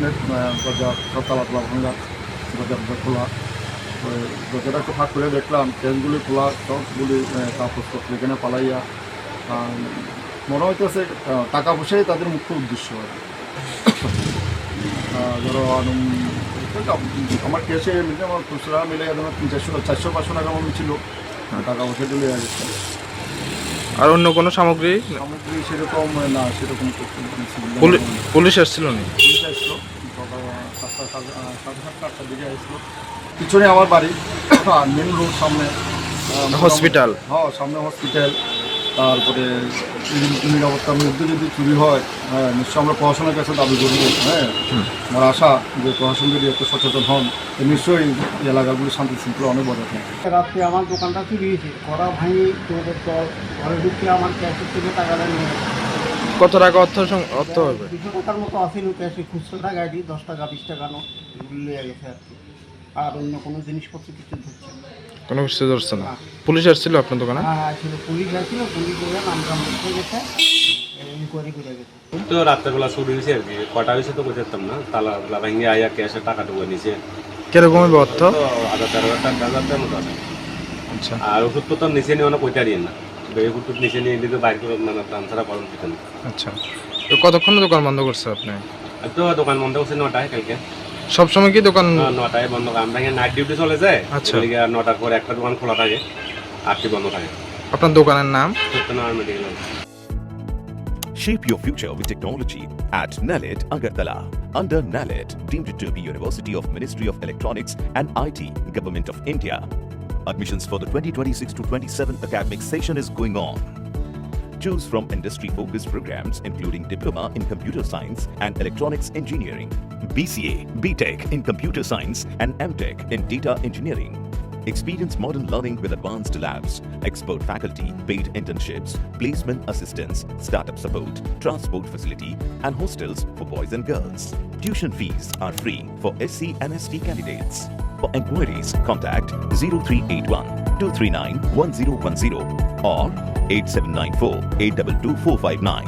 Gate দরজা তালা ভাঙা, দরজা খোলা। ওই দরজাটা একটু ফাঁক করে দেখলাম ট্রেনগুলি খোলা, সবগুলি কাগজপত্র এখানে পালাইয়া। মনে হইতেছে টাকা পয়সাই তাদের মুখ্য উদ্দেশ্য। ধরো আমার কেসে এমনিতে আমার খুচরা মিলে ধরো 400-500 টাকা মতো ছিল, টাকা পয়সা তুলে গেছে। আর অন্য কোনো সামগ্রী সেরকম না, সেরকম পুলিশ আসছিল না? পুলিশ আসলো সকাল 7:30-8টার দিকে আসলো। পিছনে আমার বাড়ি, মেন রোড, সামনে হসপিটাল। হ্যাঁ, সামনে হসপিটাল। তারপরে নিরাপত্তার মধ্যে যদি চুরি হয়, হ্যাঁ নিশ্চয়ই আমরা প্রশাসনের কাছে দাবি করবো। হ্যাঁ, আমার আশা যে প্রশাসন যদি একটু সচেতন হন, নিশ্চয়ই এই এলাকাগুলি শান্তি শৃঙ্খলা অনেক বজায় থাকে। রাত্রে আমার দোকানটা চুরি হয়েছে, কড়া ভাঙি তোদের দল ঘরে ঢুকে আমার ক্যাশের থেকে টাকাটা নিয়ে কত টাকা অর্থ হবে? 200 টাকার মতো আসিল ক্যাশে, খুচরো টাকা আইডি 10 টাকা 20 টাকা নোট এগুলো লেগে গেছে আর কি। আর অন্য কোনো জিনিসপত্র কিছু ধরছে না, কোনো কিছু ধরছে না। পুলিশ আসছিল আপনার দোকানে? হ্যাঁ ছিল, পুলিশ আসছিল, পুলিশ এসে নামটা মুখে গেছে, ইনকোয়ারি করে গেছে। তো রাত্রেবেলা শুরু হয়েছে আর কি, কটা হয়েছে তো বুঝতাম না। তালা ভেঙে আয়া ক্যাশে টাকা ঢুকে নিচে, কিরকম অর্থ? 1000-13,000 মতো আছে। আচ্ছা, আর ওষুধপত্র নিচে নিয়ে অনেক কইতে পারিয়েন না, এই ওষুধ নিচে নিয়ে দিতে বাইর করে মানে প্রাণ ছাড়া করণ পেতেন। আচ্ছা। তো কতক্ষণ দোকান বন্ধ করছে আপনি? আর তো দোকান বন্ধ করছে 9টায় কালকে। সবসময় কি দোকান? 9টায় বন্ধ করে, আমরা নাইট ডিউটি চলে যায়। আচ্ছা। 9টার পর একটা দোকান খোলা থাকে, 8টি বন্ধ থাকে। আপনার দোকানের নাম? Satyanarayan medical. Shape your future with technology at NALED Agartala. Under NALED, deemed to be University of Ministry of Electronics and IT, Government of India. Admissions for the 2026-27 academic session is going on. Choose from industry-focused programs including Diploma in Computer Science and Electronics Engineering, BCA, BTech in Computer Science and MTech in Data Engineering. Experience modern learning with advanced labs, expert faculty, paid internships, placement assistance, startup support, transport facility, and hostels for boys and girls. Tuition fees are free for SC and ST candidates. For enquiries, contact 0381 239 1010 or 8794 822 459.